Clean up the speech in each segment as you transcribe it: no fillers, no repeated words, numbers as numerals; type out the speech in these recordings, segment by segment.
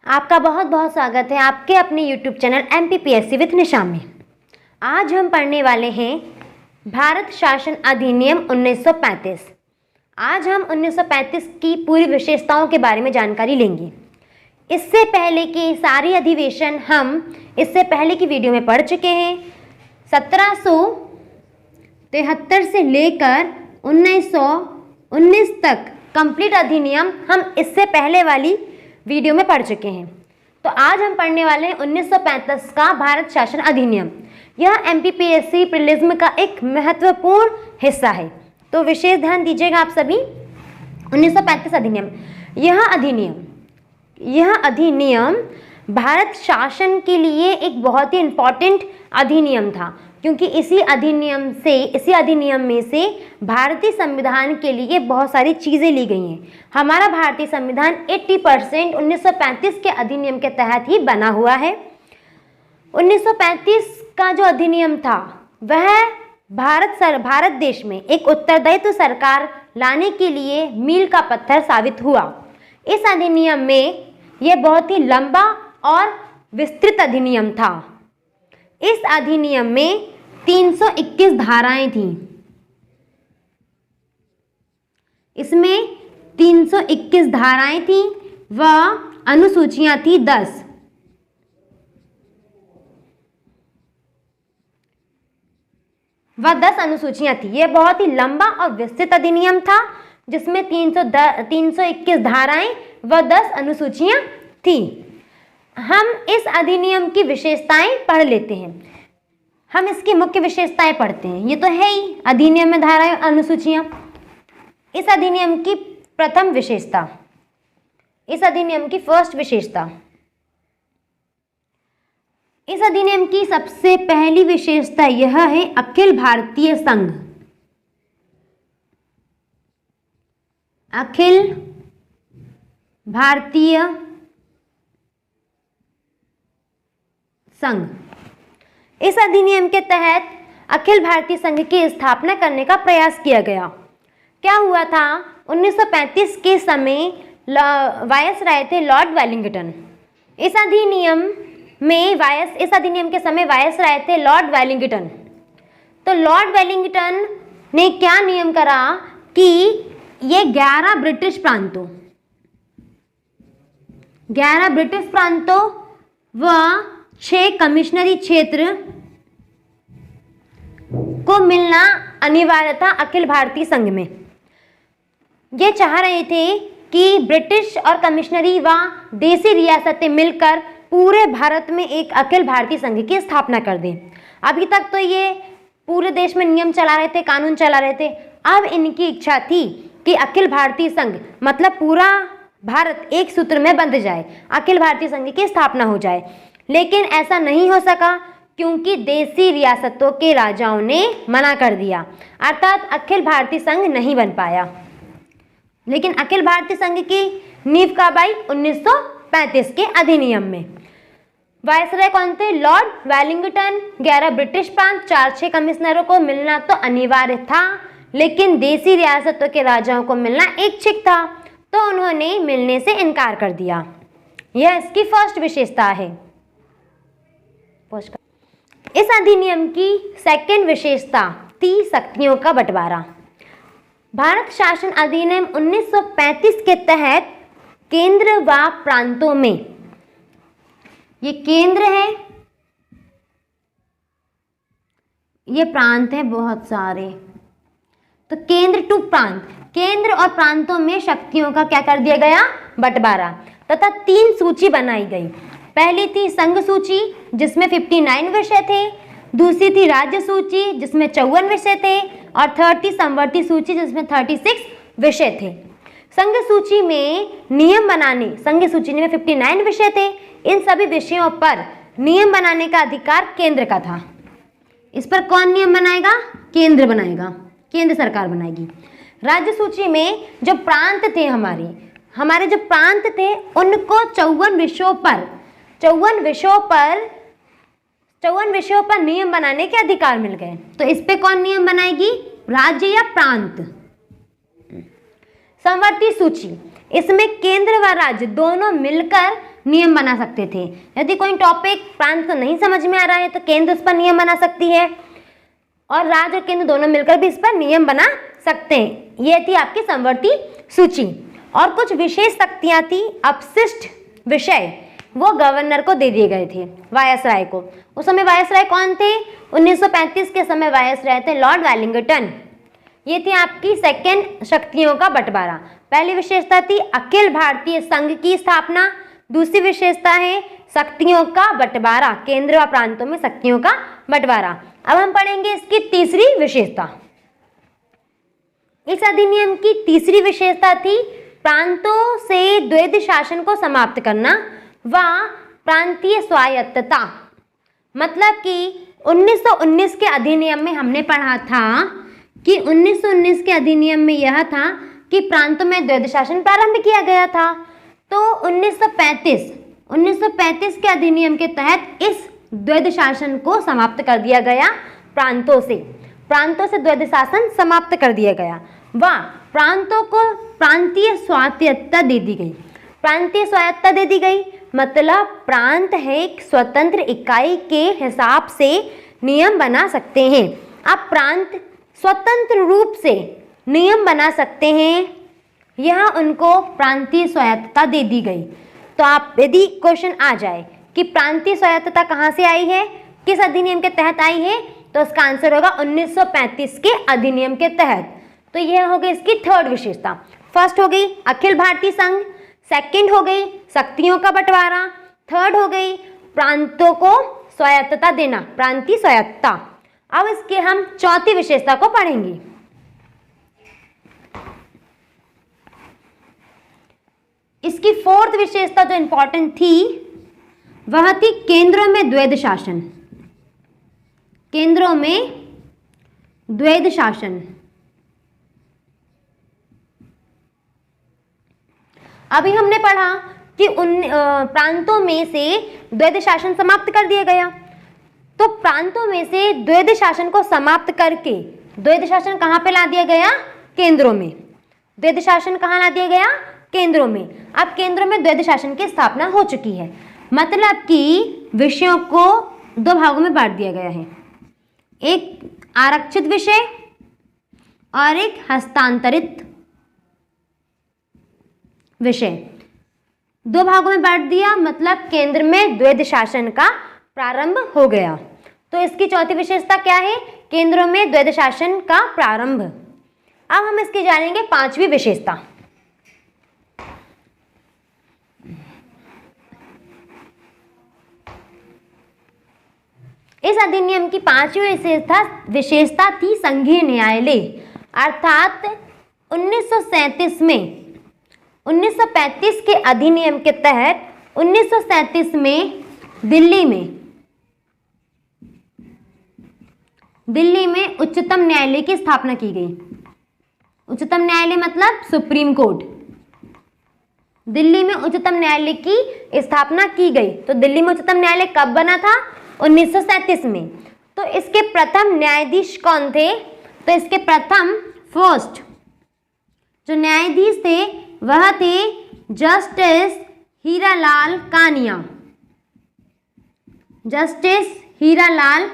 आपका बहुत बहुत स्वागत है आपके अपने YouTube चैनल MPPSC विद निशा में। आज हम पढ़ने वाले हैं भारत शासन अधिनियम 1935। आज हम 1935 की पूरी विशेषताओं के बारे में जानकारी लेंगे। इससे पहले की सारी अधिवेशन हम इससे पहले की वीडियो में पढ़ चुके हैं। 1773 से लेकर 1919 तक कंप्लीट अधिनियम हम इससे पहले वाली वीडियो में पढ़ चुके हैं। तो आज हम पढ़ने वाले हैं 1935 का भारत शासन अधिनियम। यह MPPSC प्रीलिम्स का एक महत्वपूर्ण हिस्सा है, तो विशेष ध्यान दीजिएगा आप सभी। 1935 अधिनियम, यह अधिनियम भारत शासन के लिए एक बहुत ही इम्पॉर्टेंट अधिनियम था, क्योंकि इसी अधिनियम में से भारतीय संविधान के लिए बहुत सारी चीज़ें ली गई हैं। हमारा भारतीय संविधान 80% 1935 के अधिनियम के तहत ही बना हुआ है। 1935 का जो अधिनियम था वह भारत देश में एक उत्तरदायित्व सरकार लाने के लिए मील का पत्थर साबित हुआ। इस अधिनियम में यह बहुत ही लंबा और विस्तृत अधिनियम था। इस अधिनियम में 321 धाराएं थीं। इसमें 321 धाराएं थीं व अनुसूचियां थी 10। वह 10 अनुसूचियां थी। यह बहुत ही लंबा और विस्तृत अधिनियम था, जिसमें 321 धाराएं व 10 अनुसूचियां थी। हम इस अधिनियम की विशेषताएं पढ़ लेते हैं। हम इसकी मुख्य विशेषताएं पढ़ते हैं। ये तो है ही अधिनियम में धाराएं अनुसूचियां। इस अधिनियम की प्रथम विशेषता, इस अधिनियम की फर्स्ट विशेषता, इस अधिनियम की सबसे पहली विशेषता यह है अखिल भारतीय संघ। अखिल भारतीय संघ। इस अधिनियम के तहत अखिल भारतीय संघ की स्थापना करने का प्रयास किया गया। क्या हुआ था, 1935 के समय वायसराय थे लॉर्ड वेलिंगटन। इस अधिनियम के समय वायसराय थे लॉर्ड वेलिंगटन। तो लॉर्ड वेलिंगटन ने क्या नियम करा कि ये 11 ब्रिटिश प्रांतों व 6 कमिश्नरी क्षेत्र को मिलना अनिवार्य था अखिल भारतीय संघ में। ये चाह रहे थे कि ब्रिटिश और कमिश्नरी व देसी रियासतें मिलकर पूरे भारत में एक अखिल भारतीय संघ की स्थापना कर दें। अभी तक तो ये पूरे देश में नियम चला रहे थे, कानून चला रहे थे। अब इनकी इच्छा थी कि अखिल भारतीय संघ मतलब पूरा भारत एक सूत्र में बंध जाए, अखिल भारतीय संघ की स्थापना हो जाए। लेकिन ऐसा नहीं हो सका, क्योंकि देसी रियासतों के राजाओं ने मना कर दिया, अर्थात अखिल भारतीय संघ नहीं बन पाया। लेकिन अखिल भारतीय संघ की नींव कब आई, 1935 के अधिनियम में। वायसराय कौन थे, लॉर्ड वेलिंगटन। 11 ब्रिटिश प्रांत, 4-6 कमिश्नरों को मिलना तो अनिवार्य था, लेकिन देसी रियासतों के राजाओं को मिलना ऐच्छिक था, तो उन्होंने मिलने से इनकार कर दिया। यह इसकी फर्स्ट विशेषता है। इस अधिनियम की सेकंड विशेषता थी शक्तियों का बंटवारा। भारत शासन अधिनियम 1935 के तहत केंद्र व प्रांतों में, ये केंद्र है, ये प्रांत है बहुत सारे, तो केंद्र टू प्रांत, केंद्र और प्रांतों में शक्तियों का क्या कर दिया गया, बंटवारा, तथा 3 सूची बनाई गई। पहली थी संघ सूची जिसमें 59 विषय थे, दूसरी थी राज्य सूची जिसमें 54 विषय थे, और थर्ड थी समवर्ती सूची जिसमें 36 विषय थे। संघ सूची में 59 विषय थे। इन सभी विषयों पर नियम बनाने का अधिकार केंद्र का था। इस पर कौन नियम बनाएगा, केंद्र बनाएगा, केंद्र सरकार बनाएगी। राज्य सूची में जो प्रांत थे, हमारे जो प्रांत थे, उनको 54 विषयों पर नियम बनाने के अधिकार मिल गए। तो इस पे कौन नियम बनाएगी, राज्य या प्रांत। समवर्ती सूची, इसमें केंद्र व राज्य दोनों मिलकर नियम बना सकते थे। यदि कोई टॉपिक प्रांत को नहीं समझ में आ रहा है तो केंद्र उस पर नियम बना सकती है और राज्य और केंद्र दोनों मिलकर भी इस पर नियम बना सकते हैं। ये थी आपकी समवर्ती सूची। और कुछ विशेष शक्तियां थी, अपशिष्ट विषय वो गवर्नर को दे दिए गए थे, वायसराय को। उस समय वायसराय कौन थे? 1935 के समय वायसराय थे लॉर्ड वेलिंगटन। ये थी आपकी सेकेंड शक्तियों का बंटवारा। पहली विशेषता थी अखिल भारतीय संघ की स्थापना, दूसरी विशेषता है शक्तियों का बंटवारा, केंद्र व प्रांतों में शक्तियों का बंटवारा। अब हम पढ़ेंगे इसकी तीसरी विशेषता। इस अधिनियम की तीसरी विशेषता थी प्रांतों से द्वैध शासन को समाप्त करना व प्रांतीय स्वायत्तता। मतलब कि 1919 के अधिनियम में हमने पढ़ा था कि 1919 के अधिनियम में यह था कि प्रांतों में द्वैध शासन प्रारंभ किया गया था। तो 1935 के अधिनियम के तहत इस द्वैध शासन को समाप्त कर दिया गया। प्रांतों से द्वैध शासन समाप्त कर दिया गया व प्रांतों को प्रांतीय स्वायत्तता दे दी गई। प्रांतीय स्वायत्तता दे दी गई मतलब प्रांत है एक स्वतंत्र इकाई के हिसाब से नियम बना सकते हैं। अब प्रांत स्वतंत्र रूप से नियम बना सकते हैं, यह उनको प्रांतीय स्वायत्तता दे दी गई। तो आप यदि क्वेश्चन आ जाए कि प्रांतीय स्वायत्तता कहाँ से आई है, किस अधिनियम के तहत आई है, तो इसका आंसर होगा 1935 के अधिनियम के तहत। तो यह हो गई इसकी थर्ड विशेषता। फर्स्ट हो गई अखिल भारतीय संघ, सेकंड हो गई शक्तियों का बंटवारा, थर्ड हो गई प्रांतों को स्वायत्तता देना, प्रांतीय स्वायत्तता। अब इसके हम चौथी विशेषता को पढ़ेंगे। इसकी फोर्थ विशेषता जो इंपॉर्टेंट थी वह थी केंद्रों में द्वैध शासन। केंद्रों में द्वैध शासन। अभी हमने पढ़ा कि उन प्रांतों में से द्वैध शासन समाप्त कर दिया गया। तो प्रांतों में से द्वैध शासन को समाप्त करके द्वैध शासन कहाँ पे ला दिया गया? केंद्रों में। द्वैध शासन कहाँ ला दिया गया? केंद्रों में। अब केंद्रों में द्वैध शासन की स्थापना हो चुकी है, मतलब कि विषयों को दो भागों में बांट दिया गया है, एक आरक्षित विषय और एक हस्तांतरित विषय। दो भागों में बांट दिया मतलब केंद्र में द्वैध शासन का प्रारंभ हो गया। तो इसकी चौथी विशेषता क्या है? केंद्रों में द्वैध शासन का प्रारंभ। अब हम इसकी जानेंगे पांचवी विशेषता। इस अधिनियम की पांचवी विशेषता थी संघीय न्यायालय। अर्थात 1937 में 1935 के अधिनियम के तहत 1937 में दिल्ली में उच्चतम न्यायालय की स्थापना की गई। उच्चतम न्यायालय मतलब सुप्रीम कोर्ट। दिल्ली में उच्चतम न्यायालय की स्थापना की गई। तो दिल्ली में उच्चतम न्यायालय कब बना था? 1937 में। तो इसके प्रथम न्यायाधीश कौन थे? तो इसके प्रथम फर्स्ट जो न्यायाधीश थे वह थे जस्टिस हीरालाल कानिया। जस्टिस हीरालाल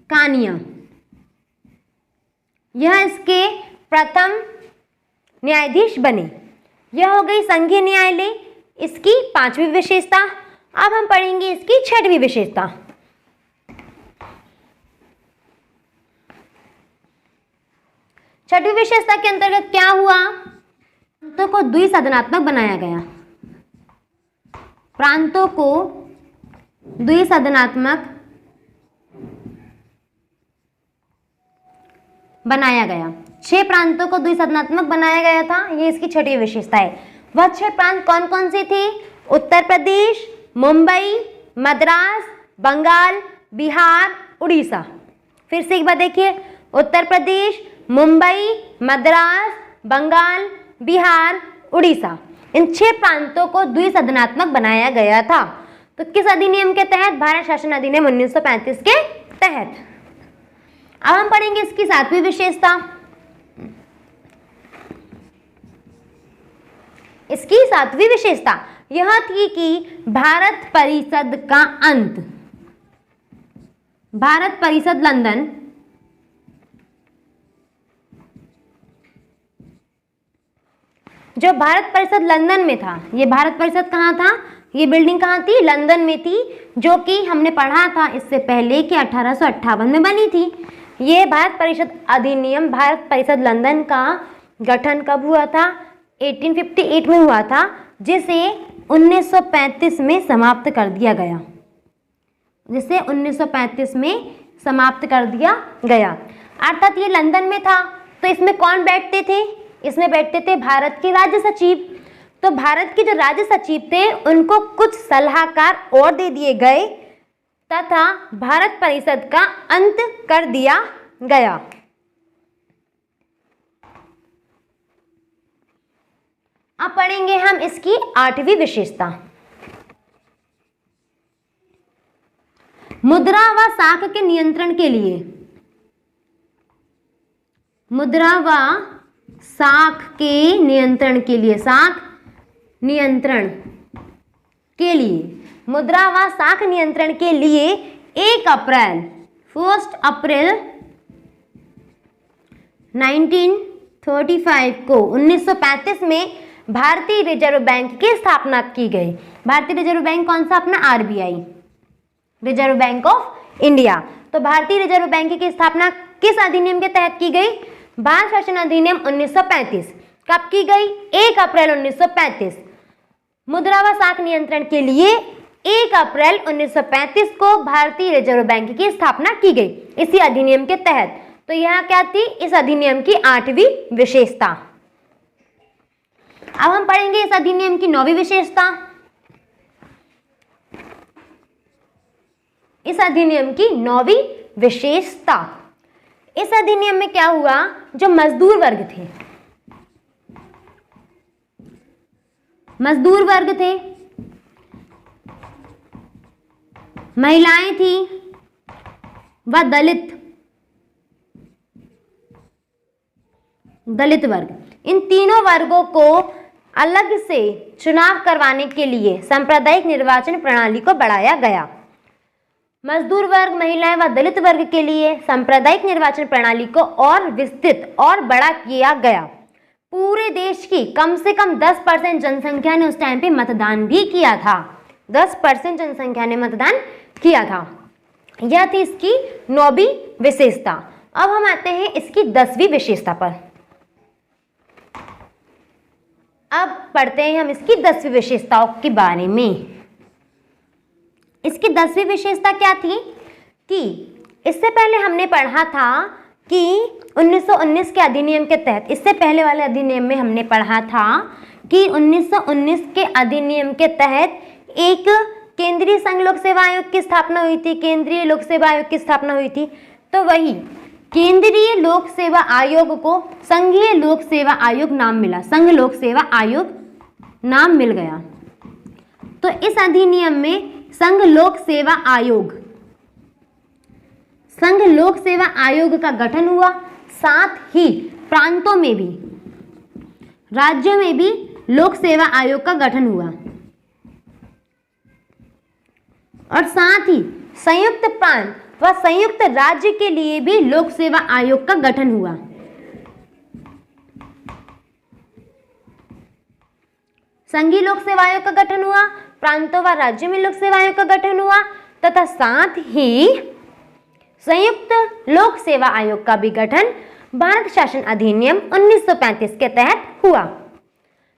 कानिया यह इसके प्रथम न्यायाधीश बने। यह हो गई संघीय न्यायालय, इसकी पांचवी विशेषता। अब हम पढ़ेंगे इसकी छठवीं विशेषता। छठवीं विशेषता के अंतर्गत क्या हुआ? प्रांतों को द्विसदनात्मक बनाया गया। प्रांतों को द्विसदनात्मक बनाया गया। 6 प्रांतों को द्विसदनात्मक बनाया गया था, ये इसकी छठी विशेषता है। वह 6 प्रांत कौन कौन से थे? उत्तर प्रदेश, मुंबई, मद्रास, बंगाल, बिहार, उड़ीसा। फिर से एक बार देखिए, उत्तर प्रदेश, मुंबई, मद्रास, बंगाल, बिहार, उड़ीसा। इन 6 प्रांतों को द्विसदनात्मक बनाया गया था। तो किस अधिनियम के तहत? भारत शासन अधिनियम 1935 के तहत। अब हम पढ़ेंगे इसकी 7वीं विशेषता। इसकी 7वीं विशेषता यह थी कि भारत परिषद का अंत, भारत परिषद लंदन जो भारत परिषद लंदन में था, ये भारत परिषद कहाँ था, ये बिल्डिंग कहाँ थी, लंदन में थी, जो कि हमने पढ़ा था इससे पहले कि 1858 में बनी थी। ये भारत परिषद अधिनियम, भारत परिषद लंदन का गठन कब हुआ था, 1858 में हुआ था, जिसे 1935 में समाप्त कर दिया गया, जिसे 1935 में समाप्त कर दिया गया। अर्थात ये लंदन में था, तो इसमें कौन बैठते थे, इसमें बैठते थे भारत के राज्य सचिव। तो भारत के जो राज्य सचिव थे उनको कुछ सलाहकार और दे दिए गए तथा भारत परिषद का अंत कर दिया गया। अब पढ़ेंगे हम इसकी 8वीं विशेषता, मुद्रा व साख के नियंत्रण के लिए, मुद्रा व साख के नियंत्रण के लिए, साख नियंत्रण के लिए, मुद्रा व साख नियंत्रण के लिए 1 अप्रैल 1935 को 1935 में भारतीय रिजर्व बैंक की स्थापना की गई। भारतीय रिजर्व बैंक कौन सा, अपना RBI, reserve bank of India. तो भारतीय रिजर्व बैंक की स्थापना किस अधिनियम के तहत की गई, भारत शासन अधिनियम 1935। कब की गई, 1 अप्रैल 1935। मुद्रा व साख नियंत्रण के लिए 1 अप्रैल 1935 को भारतीय रिजर्व बैंक की स्थापना की गई इसी अधिनियम के तहत। तो यह क्या थी, इस अधिनियम की 8वीं विशेषता। अब हम पढ़ेंगे इस अधिनियम की 9वीं विशेषता। इस अधिनियम की 9वीं विशेषता, इस अधिनियम में क्या हुआ, जो मजदूर वर्ग थे, मजदूर वर्ग थे, महिलाएं थी व दलित वर्ग, इन तीनों वर्गों को अलग से चुनाव करवाने के लिए सांप्रदायिक निर्वाचन प्रणाली को बढ़ाया गया। मजदूर वर्ग, महिलाएं व दलित वर्ग के लिए सांप्रदायिक निर्वाचन प्रणाली को और विस्तृत और बड़ा किया गया। पूरे देश की कम से कम 10% जनसंख्या ने उस टाइम पे मतदान भी किया था, 10% जनसंख्या ने मतदान किया था। यह थी इसकी 9वीं विशेषता। अब हम आते हैं इसकी 10वीं विशेषता पर। अब पढ़ते हैं हम इसकी 10वीं विशेषताओं के बारे में। इसकी 10वीं विशेषता क्या थी कि इससे पहले हमने पढ़ा था कि 1919 के अधिनियम के तहत, इससे पहले वाले अधिनियम में हमने पढ़ा था कि 1919 के अधिनियम के तहत एक केंद्रीय संघ लोक सेवा आयोग की स्थापना हुई थी, केंद्रीय लोक सेवा आयोग की स्थापना हुई थी। तो वही केंद्रीय लोक सेवा आयोग को संघीय लोक सेवा आयोग नाम मिला, संघ लोक सेवा आयोग नाम मिल गया। तो इस अधिनियम में संघ लोक सेवा आयोग, संघ लोक सेवा आयोग का गठन हुआ, साथ ही प्रांतों में भी, राज्यों में भी लोक सेवा आयोग का गठन हुआ और साथ ही संयुक्त प्रांत व संयुक्त राज्य के लिए भी लोक सेवा आयोग का गठन हुआ। संघीय लोक सेवा आयोग का गठन हुआ, प्रांतों व राज्यों में लोक सेवा आयोग का गठन हुआ तथा साथ ही संयुक्त लोक सेवा आयोग का भी गठन भारत शासन अधिनियम 1935 के तहत हुआ।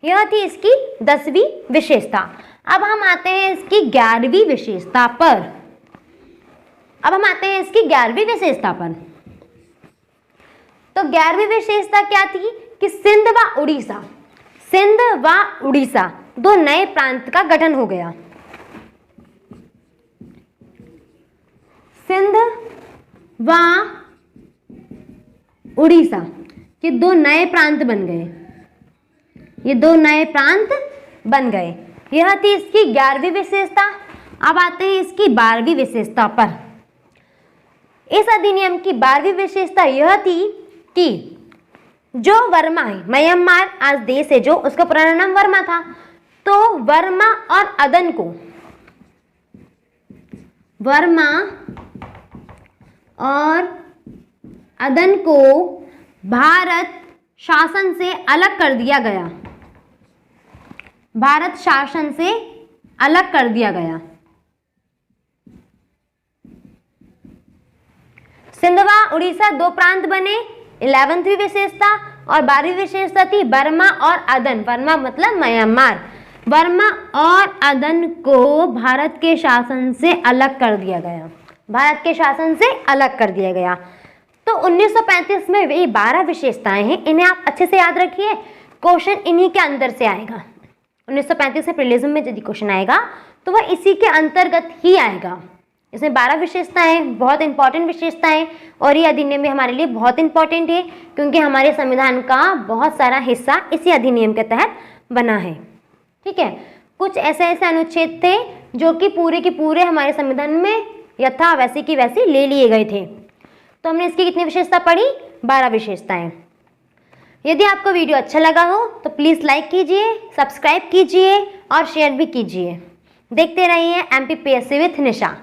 यह थी इसकी 10वीं विशेषता। अब हम आते हैं इसकी 11वीं विशेषता पर। अब हम आते हैं इसकी 11वीं विशेषता पर। तो 11वीं विशेषता क्या थी कि सिंध व उड़ीसा, सिंध व उड़ीसा दो नए प्रांत का गठन हो गया। सिंध व उड़ीसा ये दो नए प्रांत बन गए, ये दो नए प्रांत बन गए। यह थी इसकी 11वीं विशेषता। अब आते हैं इसकी 12वीं विशेषता पर। इस अधिनियम की 12वीं विशेषता यह थी कि जो वर्मा है, म्यांमार आज देश है जो, उसका पुराना नाम वर्मा था, तो वर्मा और अदन को भारत शासन से अलग कर दिया गया। भारत शासन से अलग कर दिया गया। सिंधवा उड़ीसा दो प्रांत बने। 11वीं विशेषता और 12वीं विशेषता थी बर्मा और अदन। बर्मा मतलब म्यांमार। बर्मा और अदन को भारत के शासन से अलग कर दिया गया। भारत के शासन से अलग कर दिया गया। तो 1935 में ये 12 विशेषताएं हैं, इन्हें आप अच्छे से याद रखिए, क्वेश्चन इन्हीं के अंदर से आएगा। 1935 से प्रीलिम्स में यदि क्वेश्चन आएगा तो वह इसी के अंतर्गत ही आएगा। इसमें 12 विशेषताएं बहुत इंपॉर्टेंट विशेषताएं, और ये अधिनियम भी हमारे लिए बहुत इंपॉर्टेंट है क्योंकि हमारे संविधान का बहुत सारा हिस्सा इसी अधिनियम के तहत बना है। ठीक है, कुछ ऐसे अनुच्छेद थे जो कि पूरे के पूरे हमारे संविधान में यथा वैसे की वैसी ले लिए गए थे। तो हमने इसकी कितनी विशेषता पढ़ी? 12 विशेषताएं। यदि आपको वीडियो अच्छा लगा हो तो प्लीज़ लाइक कीजिए, सब्सक्राइब कीजिए और शेयर भी कीजिए। देखते रहिए MPPSC विथ निशा।